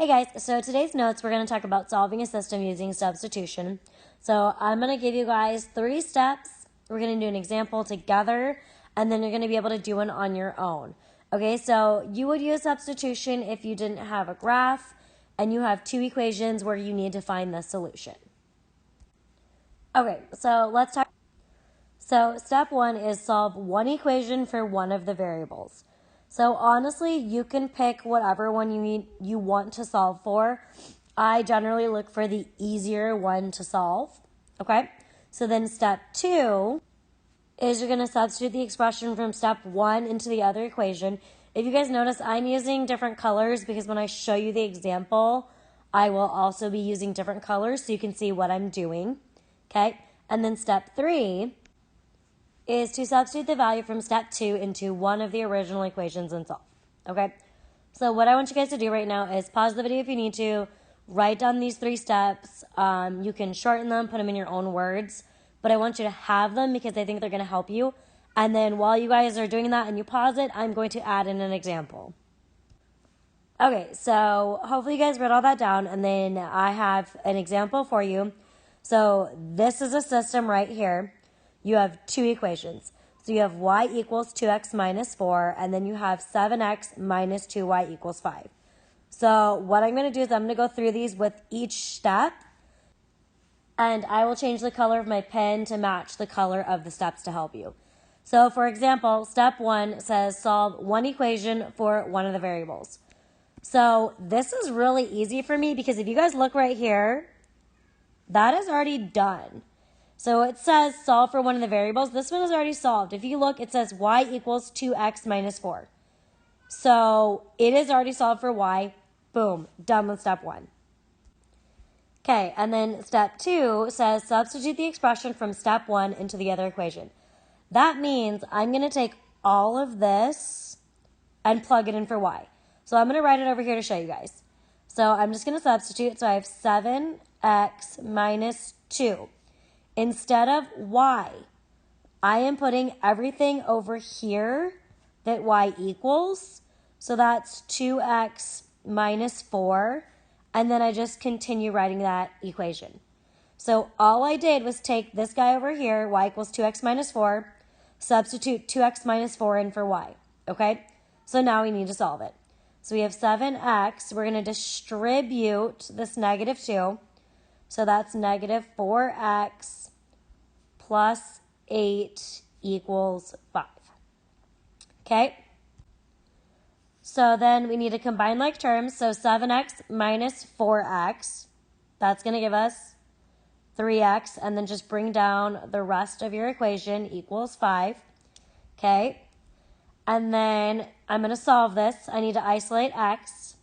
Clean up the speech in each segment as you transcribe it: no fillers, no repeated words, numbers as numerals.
Hey guys, so today's notes we're going to talk about solving a system using substitution. So I'm going to give you guys 3 steps. We're going to do an example together, and then you're going to be able to do one on your own. Okay, so you would use substitution if you didn't have a graph and you have 2 equations where you need to find the solution. Okay, so let's talk. So step 1 is solve one equation for one of the variables. So honestly, you can pick whatever one you want to solve for. I generally look for the easier one to solve. Okay? So then step 2 is you're going to substitute the expression from step 1 into the other equation. If you guys notice, I'm using different colors because when I show you the example, I will also be using different colors so you can see what I'm doing. Okay? And then step 3 is to substitute the value from step 2 into one of the original equations and solve. Okay? So what I want you guys to do right now is pause the video if you need to, write down these 3 steps. You can shorten them, put them in your own words, but I want you to have them because I think they're going to help you. And then while you guys are doing that and you pause it, I'm going to add in an example. Okay, so hopefully you guys wrote all that down, and then I have an example for you. So this is a system right here. You have 2 equations. So you have y equals 2x minus 4, and then you have 7x minus 2y equals 5. So what I'm going to do is I'm going to go through these with each step, and I will change the color of my pen to match the color of the steps to help you. So for example, step 1 says solve one equation for one of the variables. So this is really easy for me because if you guys look right here, that is already done. So it says solve for one of the variables. This one is already solved. If you look, it says y equals 2x minus 4. So it is already solved for y. Boom, done with step 1. Okay, and then step 2 says substitute the expression from step 1 into the other equation. That means I'm going to take all of this and plug it in for y. So I'm going to write it over here to show you guys. So I'm just going to substitute. So I have 7x minus 2. Instead of y, I am putting everything over here that y equals. So that's 2x minus 4. And then I just continue writing that equation. So all I did was take this guy over here, y equals 2x minus 4, substitute 2x minus 4 in for y. Okay? So now we need to solve it. So we have 7x. We're going to distribute this negative 2. So that's negative 4x plus 8 equals 5. Okay? So then we need to combine like terms. So 7x minus 4x, that's going to give us 3x. And then just bring down the rest of your equation equals 5. Okay? And then I'm going to solve this. I need to isolate x.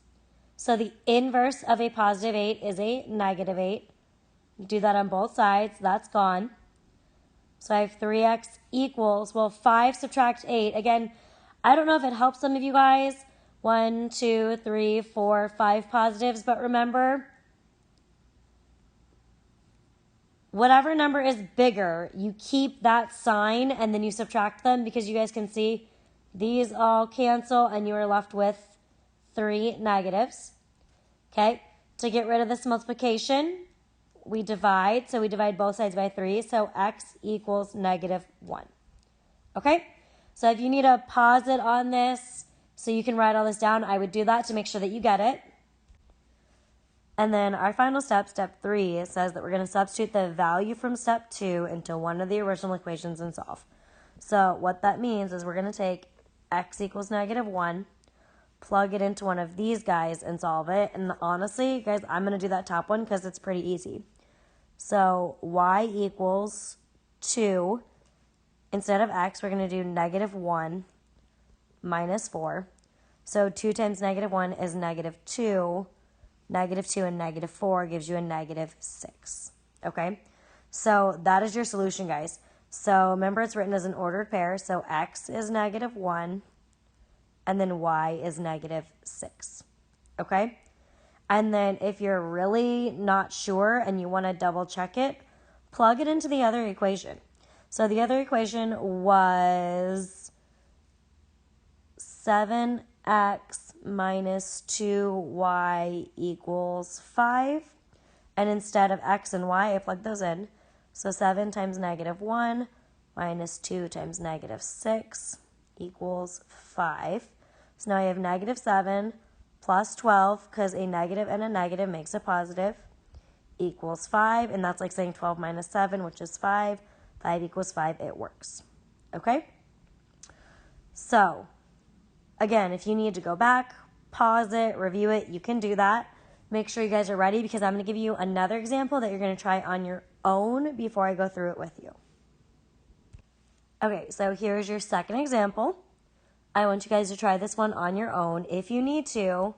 So the inverse of a positive 8 is a negative 8. Do that on both sides. That's gone. So I have 3x equals, well, 5 subtract 8. Again, I don't know if it helps some of you guys. 1, 2, 3, 4, 5 positives. But remember, whatever number is bigger, you keep that sign and then you subtract them because you guys can see these all cancel and you are left with 3 negatives. Okay, to get rid of this multiplication, we divide. So we divide both sides by 3. So x equals negative 1. Okay? So if you need to pause it on this so you can write all this down, I would do that to make sure that you get it. And then our final step, step 3, says that we're going to substitute the value from step 2 into one of the original equations and solve. So what that means is we're going to take x equals negative 1, plug it into one of these guys and solve it. And honestly, guys, I'm going to do that top one because it's pretty easy. So y equals 2. Instead of x, we're going to do negative 1 minus 4. So 2 times negative 1 is negative 2. Negative 2 and negative 4 gives you a negative 6. Okay? So that is your solution, guys. So remember, it's written as an ordered pair. So x is negative 1, and then y is negative 6. Okay? And then if you're really not sure and you want to double check it, plug it into the other equation. So the other equation was 7x minus 2y equals 5. And instead of x and y, I plug those in. So 7 times negative 1 minus 2 times negative 6 equals 5. So now I have negative 7 plus 12, because a negative and a negative makes a positive, equals 5. And that's like saying 12 minus 7, which is 5. 5 equals 5. It works. Okay? So, again, if you need to go back, pause it, review it, you can do that. Make sure you guys are ready, because I'm going to give you another example that you're going to try on your own before I go through it with you. Okay, so here's your second example. I want you guys to try this one on your own. If you need to,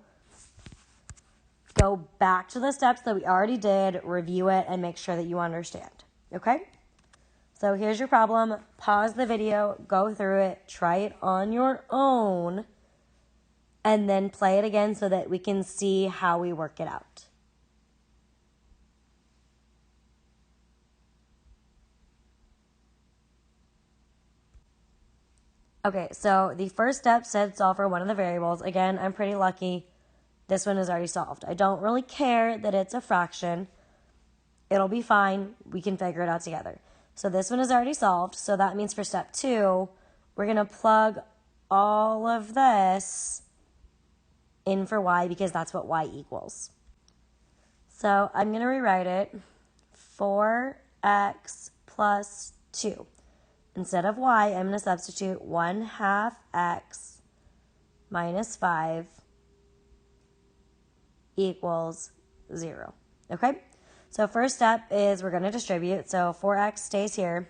go back to the steps that we already did, review it, and make sure that you understand. Okay? So here's your problem. Pause the video, go through it, try it on your own, and then play it again so that we can see how we work it out. Okay, so the first step said solve for one of the variables. Again, I'm pretty lucky. This one is already solved. I don't really care that it's a fraction. It'll be fine. We can figure it out together. So this one is already solved. So that means for step 2, we're going to plug all of this in for y, because that's what y equals. So I'm going to rewrite it. 4x plus 2. Instead of y, I'm going to substitute 1/2 x minus 5 equals 0. Okay? So first step is we're going to distribute. So 4x stays here.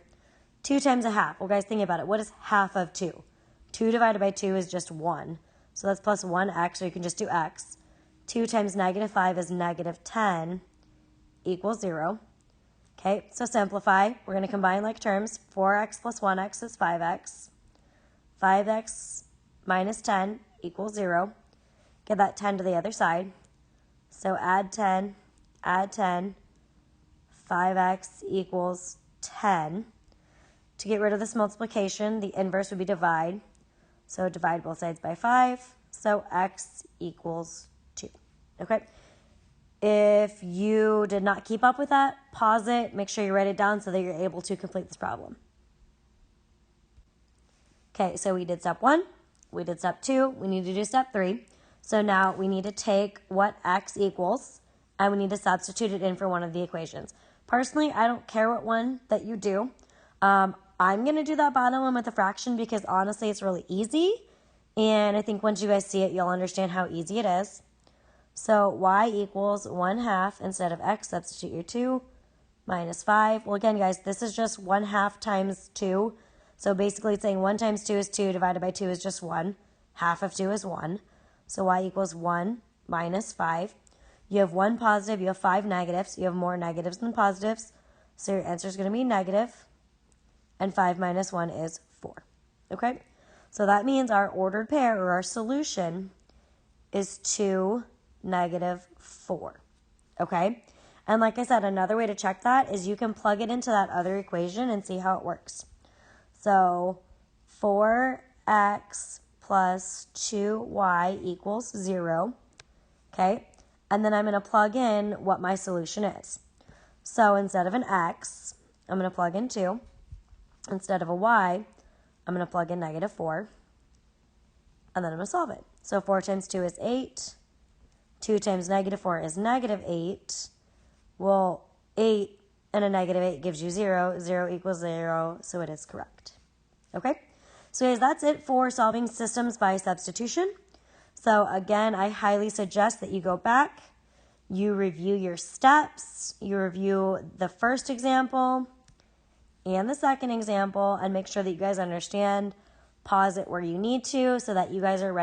2 times 1/2. Well, guys, think about it. What is half of 2? 2 divided by 2 is just 1. So that's plus 1x, so you can just do x. 2 times negative 5 is negative 10 equals 0. Okay, so simplify. We're going to combine like terms. 4x plus 1x is 5x. 5x minus 10 equals 0. Get that 10 to the other side. So add 10, 5x equals 10. To get rid of this multiplication, the inverse would be divide. So divide both sides by 5. So x equals 2. Okay? If you did not keep up with that, pause it. Make sure you write it down so that you're able to complete this problem. Okay, so we did step 1. We did step 2. We need to do step 3. So now we need to take what x equals, and we need to substitute it in for one of the equations. Personally, I don't care what one that you do. I'm going to do that bottom one with a fraction because honestly it's really easy. And I think once you guys see it, you'll understand how easy it is. So y equals 1/2 instead of x, substitute your 2, minus 5. Well, again, guys, this is just 1/2 times 2. So basically it's saying 1 times 2 is 2, divided by 2 is just 1. Half of 2 is 1. So y equals 1 minus 5. You have 1 positive, you have 5 negatives. You have more negatives than positives. So your answer is going to be negative. And 5 minus 1 is 4. Okay? So that means our ordered pair, or our solution, is 2, negative 4. Okay? And like I said, another way to check that is you can plug it into that other equation and see how it works. So 4x plus 2y equals 0. Okay? And then I'm going to plug in what my solution is. So instead of an x, I'm going to plug in 2. Instead of a y, I'm going to plug in negative 4. And then I'm going to solve it. So 4 times 2 is 8. 2 times negative 4 is negative 8. Well, 8 and a negative 8 gives you 0. 0 equals 0, so it is correct. Okay? So guys, that's it for solving systems by substitution. So again, I highly suggest that you go back, you review your steps, you review the first example and the second example, and make sure that you guys understand. Pause it where you need to so that you guys are ready